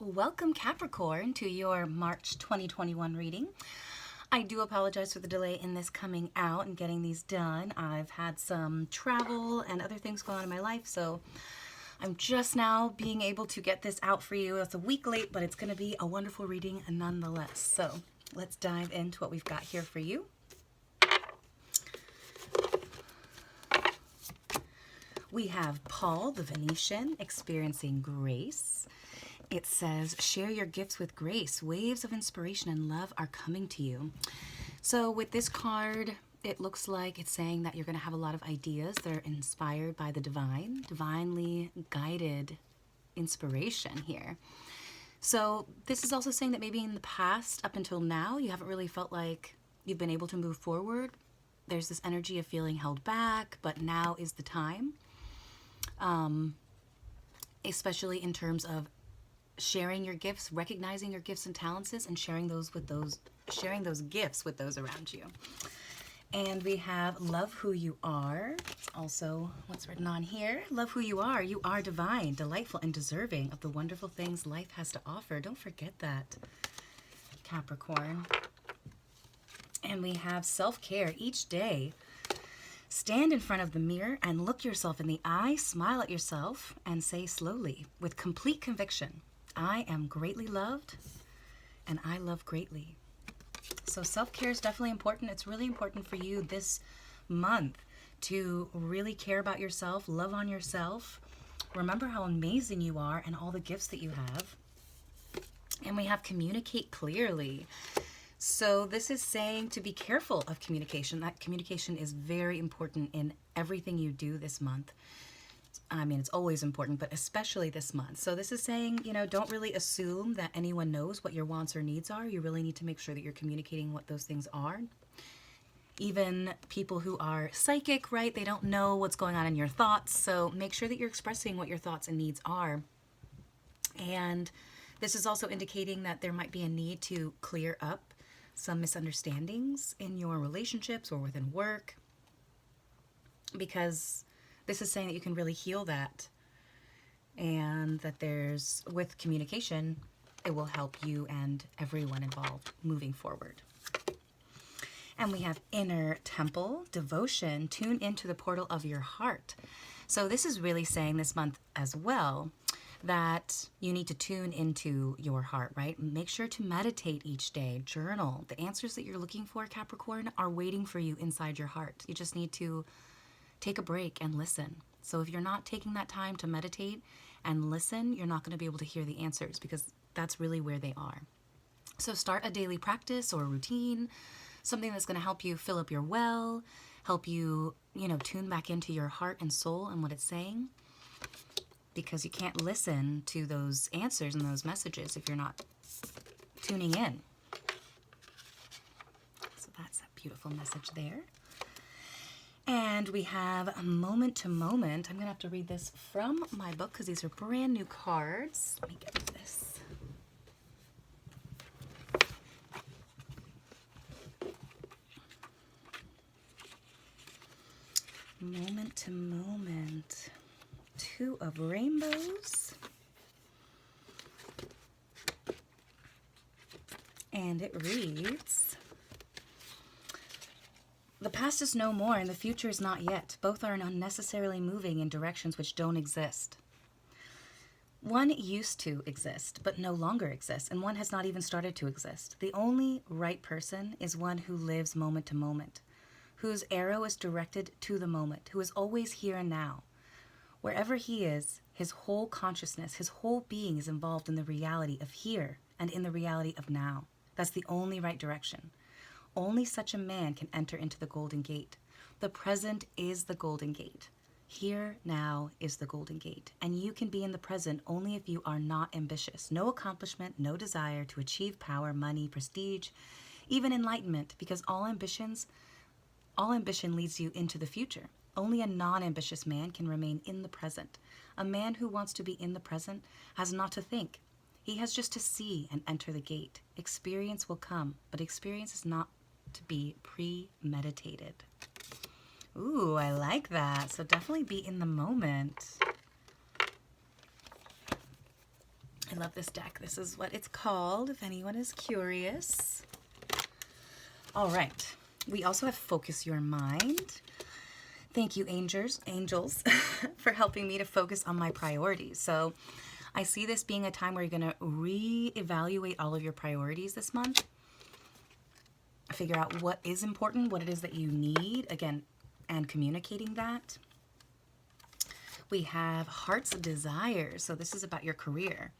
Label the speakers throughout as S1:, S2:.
S1: Welcome Capricorn to your March 2021 reading. I do apologize for the delay in this coming out and getting these done. I've had some travel and other things going on in my life, so I'm just now being able to get this out for you. It's a week late, but it's going to be a wonderful reading nonetheless. So let's dive into what we've got here for you. We have Paul the Venetian experiencing grace. It says, share your gifts with grace. Waves of inspiration and love are coming to you. So with this card, it looks like it's saying that you're going to have a lot of ideas that are inspired by the divine, divinely guided inspiration here. So this is also saying that maybe in the past, up until now, you haven't really felt like you've been able to move forward. There's this energy of feeling held back, but now is the time. Especially in terms of sharing your gifts, recognizing your gifts and talents, and sharing those gifts with those around you. And we have love who you are. Also, what's written on here? Love who you are. You are divine, delightful, and deserving of the wonderful things life has to offer. Don't forget that, Capricorn. And we have self-care each day. Stand in front of the mirror and look yourself in the eye, smile at yourself, and say slowly, with complete conviction, I am greatly loved, and I love greatly. So self-care is definitely important. It's really important for you this month to really care about yourself, love on yourself. Remember how amazing you are and all the gifts that you have. And we have communicate clearly. So this is saying to be careful of communication. That communication is very important in everything you do this month. I mean, it's always important, but especially this month. So this is saying, don't really assume that anyone knows what your wants or needs are. You really need to make sure that you're communicating what those things are. Even people who are psychic, right? They don't know what's going on in your thoughts. So make sure that you're expressing what your thoughts and needs are. And this is also indicating that there might be a need to clear up some misunderstandings in your relationships or within work, because this is saying that you can really heal that, and that with communication, it will help you and everyone involved moving forward. And we have inner temple, devotion, tune into the portal of your heart. So this is really saying this month as well that you need to tune into your heart, right? Make sure to meditate each day, journal. The answers that you're looking for, Capricorn, are waiting for you inside your heart. You just need to take a break and listen. So if you're not taking that time to meditate and listen, you're not going to be able to hear the answers, because that's really where they are. So start a daily practice or a routine, something that's going to help you fill up your well, help you, tune back into your heart and soul and what it's saying, because you can't listen to those answers and those messages if you're not tuning in. So that's a beautiful message there. And we have moment to moment. I'm going to have to read this from my book because these are brand new cards. Let me get to this. Moment to moment. Two of rainbows. And it reads, the past is no more and the future is not yet. Both are unnecessarily moving in directions which don't exist. One used to exist, but no longer exists, and one has not even started to exist. The only right person is one who lives moment to moment, whose arrow is directed to the moment, who is always here and now. Wherever he is, his whole consciousness, his whole being is involved in the reality of here and in the reality of now. That's the only right direction. Only such a man can enter into the Golden Gate. The present is the Golden Gate. Here now is the Golden Gate. And you can be in the present only if you are not ambitious. No accomplishment, no desire to achieve power, money, prestige, even enlightenment, because all ambition leads you into the future. Only a non-ambitious man can remain in the present. A man who wants to be in the present has not to think. He has just to see and enter the gate. Experience will come, but experience is not to be premeditated. Ooh, I like that. So definitely be in the moment. I love this deck. This is what it's called, if anyone is curious. All right. We also have Focus Your Mind. Thank you, angels, for helping me to focus on my priorities. So I see this being a time where you're going to reevaluate all of your priorities this month. Figure out what is important, what it is that you need, again, and communicating that. We have Heart's Desire. So this is about your career.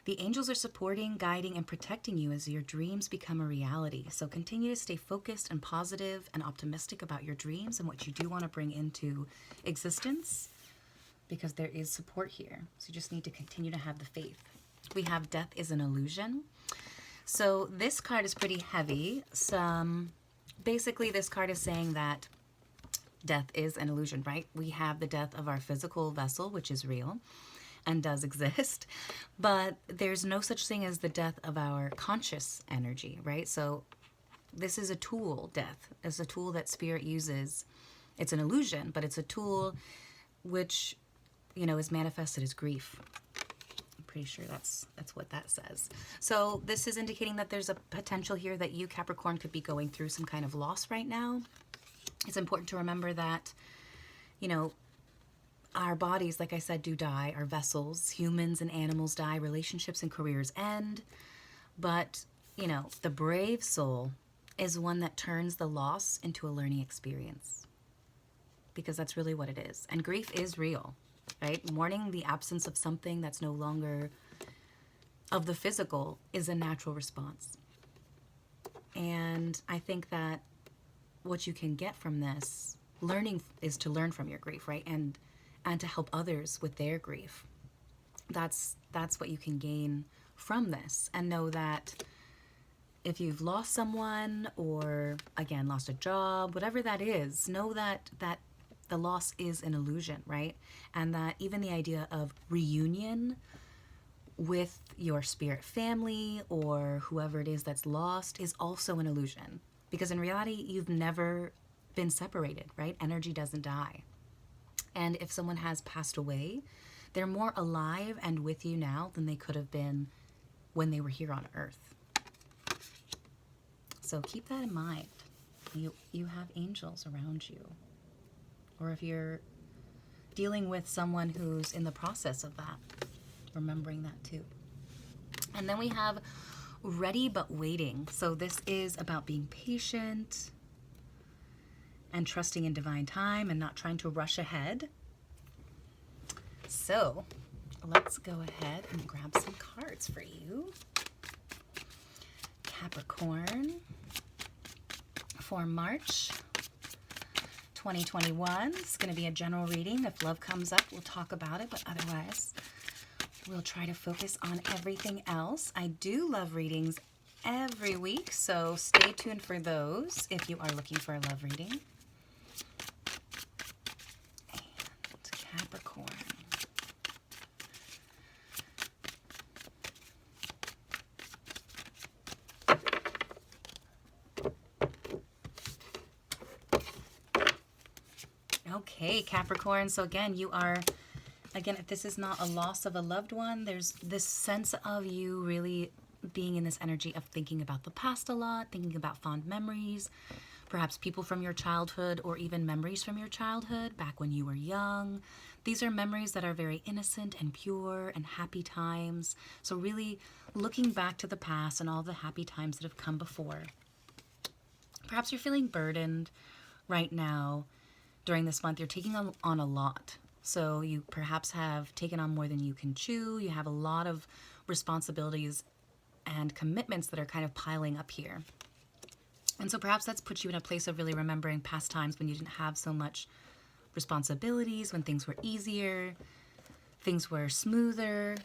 S1: The angels are supporting, guiding, and protecting you as your dreams become a reality. So continue to stay focused and positive and optimistic about your dreams and what you do want to bring into existence, because there is support here. So you just need to continue to have the faith. We have Death is an Illusion. So this card is pretty heavy. Basically, this card is saying that death is an illusion, right? We have the death of our physical vessel, which is real and does exist, but there's no such thing as the death of our conscious energy, right? So this is a tool. Death is a tool that spirit uses. It's an illusion, but it's a tool which, you know, is manifested as grief. I'm pretty sure that's what that says. So this is indicating that there's a potential here that you, Capricorn, could be going through some kind of loss right now. It's important to remember that, you know, our bodies, like I said, do die. Our vessels, humans and animals die. Relationships and careers end. But, you know, the brave soul is one that turns the loss into a learning experience. Because that's really what it is. And grief is real, right? Mourning the absence of something that's no longer of the physical is a natural response. And I think that what you can get from this learning is to learn from your grief, right? And to help others with their grief. That's what you can gain from this. And know that if you've lost someone or, again, lost a job, whatever that is, know that the loss is an illusion, right? And that even the idea of reunion with your spirit family or whoever it is that's lost is also an illusion. Because in reality, you've never been separated, right? Energy doesn't die. And if someone has passed away, they're more alive and with you now than they could have been when they were here on Earth. So keep that in mind. You have angels around you. Or if you're dealing with someone who's in the process of that, remembering that too. And then we have Ready but Waiting. So this is about being patient and trusting in divine time and not trying to rush ahead. So let's go ahead and grab some cards for you, Capricorn, for March 2021. It's going to be a general reading. If love comes up, we'll talk about it, but otherwise we'll try to focus on everything else. I do love readings every week, so stay tuned for those if you are looking for a love reading. Capricorn. Okay, Capricorn. So again, if this is not a loss of a loved one, there's this sense of you really being in this energy of thinking about the past a lot, thinking about fond memories, perhaps people from your childhood or even memories from your childhood back when you were young. These are memories that are very innocent and pure and happy times. So really looking back to the past and all the happy times that have come before. Perhaps you're feeling burdened right now during this month. You're taking on a lot. So you perhaps have taken on more than you can chew. You have a lot of responsibilities and commitments that are kind of piling up here. And so perhaps that's put you in a place of really remembering past times when you didn't have so much responsibilities, when things were easier, things were smoother.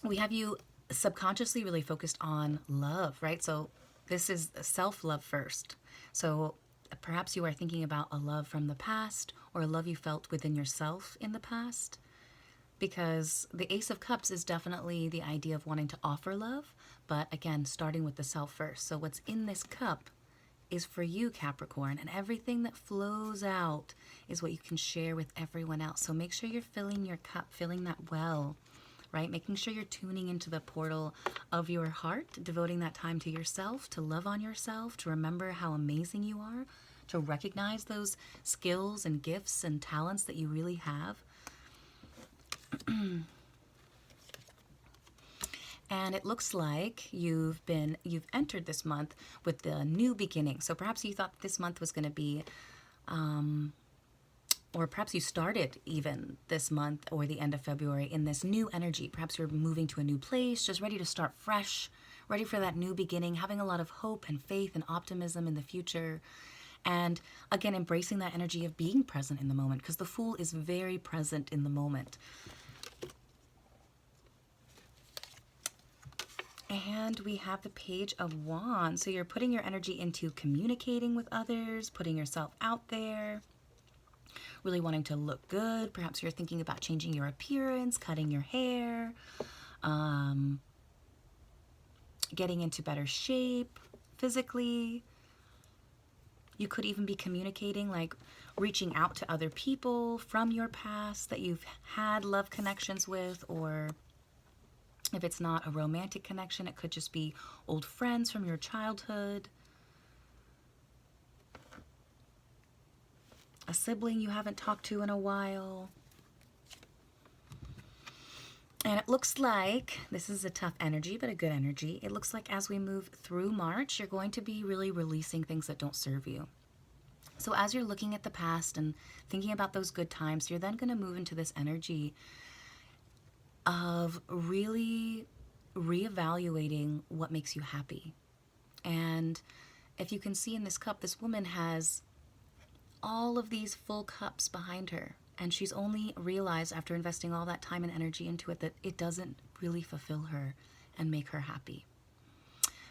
S1: We have you subconsciously really focused on love, right? So this is self-love first. So perhaps you are thinking about a love from the past or a love you felt within yourself in the past. Because the Ace of Cups is definitely the idea of wanting to offer love, but again, starting with the self first. So what's in this cup is for you, Capricorn, and everything that flows out is what you can share with everyone else. So make sure you're filling your cup, filling that well, right? Making sure you're tuning into the portal of your heart, devoting that time to yourself, to love on yourself, to remember how amazing you are, to recognize those skills and gifts and talents that you really have. And it looks like you've entered this month with the new beginning. So perhaps you thought this month was going to be, or perhaps you started even this month or the end of February in this new energy. Perhaps you're moving to a new place, just ready to start fresh, ready for that new beginning, having a lot of hope and faith and optimism in the future. And again, embracing that energy of being present in the moment, because the Fool is very present in the moment. And we have the Page of Wands. So you're putting your energy into communicating with others, putting yourself out there, really wanting to look good. Perhaps you're thinking about changing your appearance, cutting your hair, getting into better shape physically. You could even be communicating, like reaching out to other people from your past that you've had love connections with, or if it's not a romantic connection, it could just be old friends from your childhood, a sibling you haven't talked to in a while. And it looks like, this is a tough energy, but a good energy. It looks like as we move through March, you're going to be really releasing things that don't serve you. So as you're looking at the past and thinking about those good times, you're then going to move into this energy of really reevaluating what makes you happy. And if you can see in this cup, this woman has all of these full cups behind her. And she's only realized after investing all that time and energy into it that it doesn't really fulfill her and make her happy.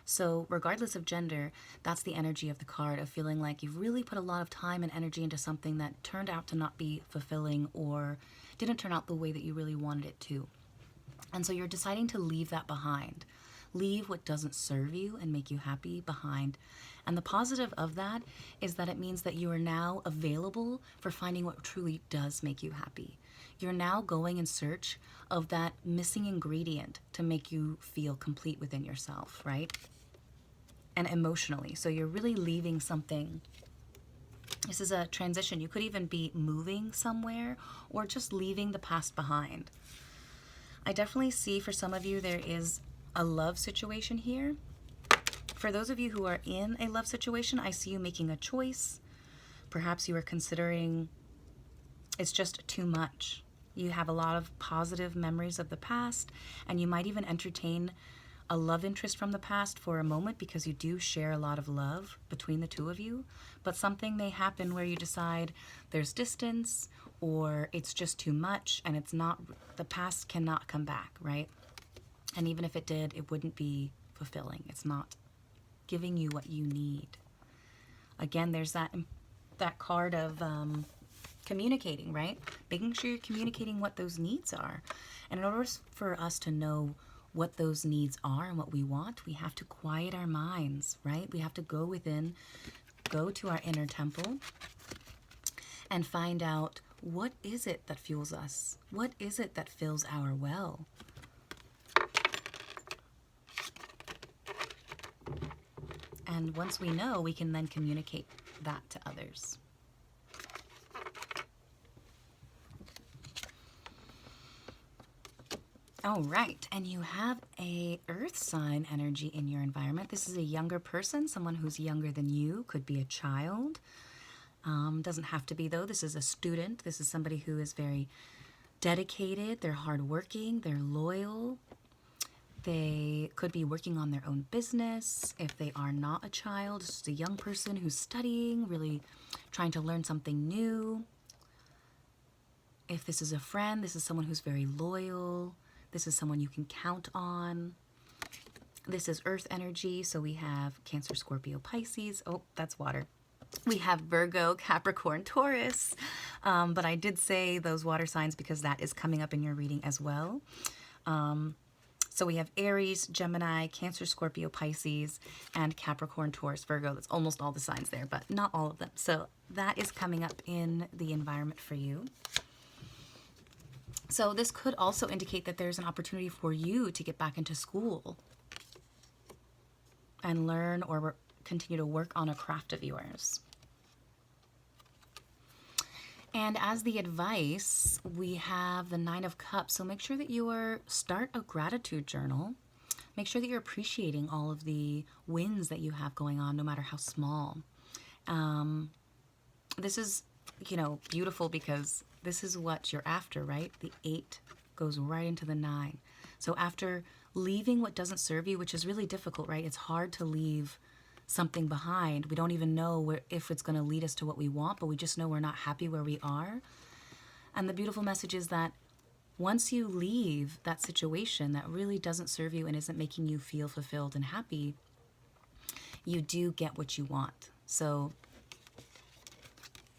S1: So regardless of gender, that's the energy of the card, of feeling like you've really put a lot of time and energy into something that turned out to not be fulfilling or didn't turn out the way that you really wanted it to. And so you're deciding to leave that behind. Leave what doesn't serve you and make you happy behind. And the positive of that is that it means that you are now available for finding what truly does make you happy. You're now going in search of that missing ingredient to make you feel complete within yourself, right? And emotionally. So you're really leaving something. This is a transition. You could even be moving somewhere or just leaving the past behind. I definitely see for some of you there is a love situation here. For those of you who are in a love situation, I see you making a choice. Perhaps you are considering it's just too much. You have a lot of positive memories of the past, and you might even entertain a love interest from the past for a moment because you do share a lot of love between the two of you. But something may happen where you decide there's distance or it's just too much, and it's not, the past cannot come back, right? And even if it did, it wouldn't be fulfilling. It's not giving you what you need. Again, there's that card of communicating, right? Making sure you're communicating what those needs are. And in order for us to know what those needs are and what we want, we have to quiet our minds, right? We have to go within, go to our inner temple and find out, what is it that fuels us? What is it that fills our well? And once we know, we can then communicate that to others. All right, and you have a earth sign energy in your environment. This is a younger person, someone who's younger than you, could be a child. Doesn't have to be though. This is a student. This is somebody who is very dedicated. They're hardworking. They're loyal. They could be working on their own business. If they are not a child, it's just a young person who's studying, really trying to learn something new. If this is a friend, this is someone who's very loyal. This is someone you can count on. This is earth energy, so we have Cancer, Scorpio, Pisces. Oh, that's water. We have Virgo, Capricorn, Taurus. But I did say those water signs because that is coming up in your reading as well. So we have Aries, Gemini, Cancer, Scorpio, Pisces, and Capricorn, Taurus, Virgo. That's almost all the signs there, but not all of them. So that is coming up in the environment for you. So this could also indicate that there's an opportunity for you to get back into school and learn or continue to work on a craft of yours. And as the advice, we have the 9 of Cups. So make sure that start a gratitude journal. Make sure that you're appreciating all of the wins that you have going on, no matter how small. This is, beautiful because this is what you're after, right? The 8 goes right into the 9. So after leaving what doesn't serve you, which is really difficult, right? It's hard to leave something behind. We don't even know if it's going to lead us to what we want, but we just know we're not happy where we are. And the beautiful message is that once you leave that situation that really doesn't serve you and isn't making you feel fulfilled and happy, you do get what you want. So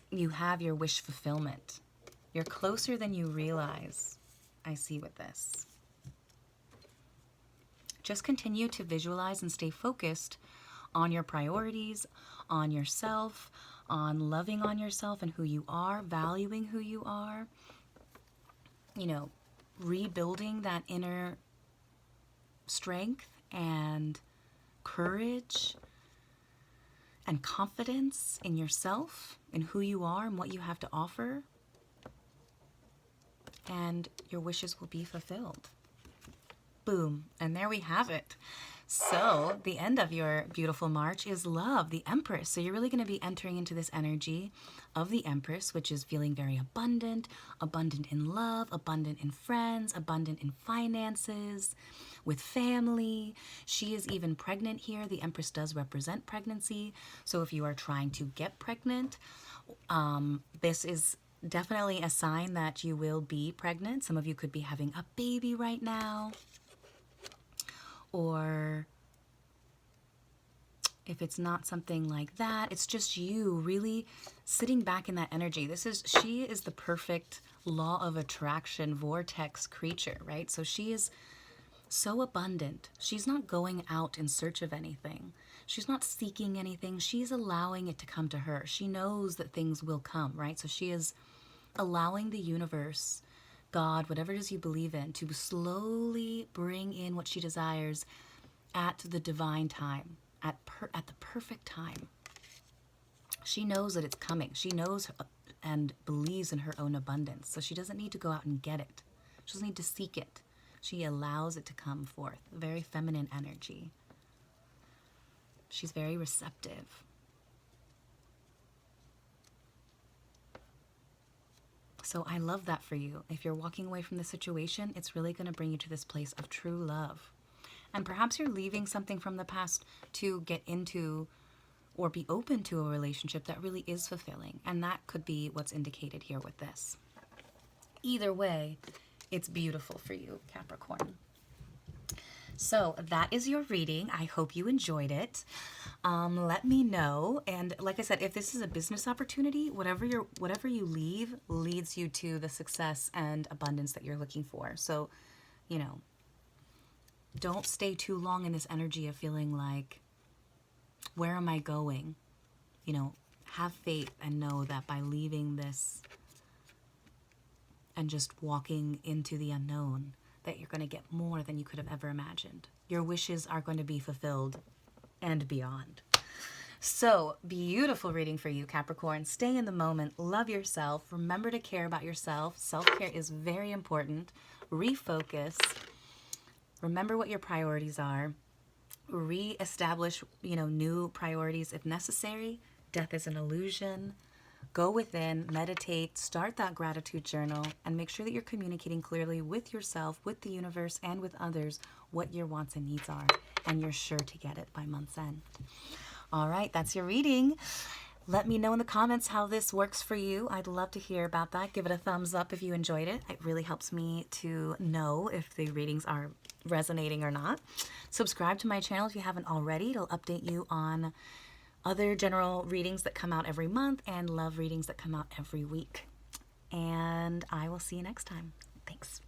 S1: you have your wish fulfillment. You're closer than you realize, I see with this. Just continue to visualize and stay focused on your priorities, on yourself, on loving on yourself and who you are, valuing who you are, rebuilding that inner strength and courage and confidence in yourself, in who you are and what you have to offer, and your wishes will be fulfilled. Boom. And there we have it. So the end of your beautiful March is love, the Empress. So you're really going to be entering into this energy of the Empress, which is feeling very abundant, abundant in love, abundant in friends, abundant in finances, with family. She is even pregnant here. The Empress does represent pregnancy. So if you are trying to get pregnant, this is definitely a sign that you will be pregnant. Some of you could be having a baby right now. Or if it's not something like that, it's just you really sitting back in that energy. She is the perfect law of attraction vortex creature, right? So she is so abundant. She's not going out in search of anything. She's not seeking anything. She's allowing it to come to her. She knows that things will come, right? So she is allowing the universe, God, whatever it is you believe in, to slowly bring in what she desires at the divine time, at the perfect time. She knows that it's coming. She knows and believes in her own abundance. So she doesn't need to go out and get it. She doesn't need to seek it. She allows it to come forth. Very feminine energy. She's very receptive. So I love that for you. If you're walking away from the situation, it's really going to bring you to this place of true love. And perhaps you're leaving something from the past to get into or be open to a relationship that really is fulfilling. And that could be what's indicated here with this. Either way, it's beautiful for you, Capricorn. So that is your reading. I hope you enjoyed it. Let me know. And like I said, if this is a business opportunity, whatever you leave leads you to the success and abundance that you're looking for. So, don't stay too long in this energy of feeling like, where am I going? Have faith and know that by leaving this and just walking into the unknown, that you're going to get more than you could have ever imagined. Your wishes are going to be fulfilled and beyond. So, beautiful reading for you, Capricorn. Stay in the moment. Love yourself. Remember to care about yourself. Self-care is very important. Refocus. Remember what your priorities are. Re-establish, new priorities if necessary. Death is an illusion. Go within, meditate, start that gratitude journal, and make sure that you're communicating clearly with yourself, with the universe, and with others what your wants and needs are. And you're sure to get it by month's end. All right, that's your reading. Let me know in the comments how this works for you. I'd love to hear about that. Give it a thumbs up if you enjoyed it. It really helps me to know if the readings are resonating or not. Subscribe to my channel if you haven't already. It'll update you on other general readings that come out every month and love readings that come out every week. And I will see you next time. Thanks.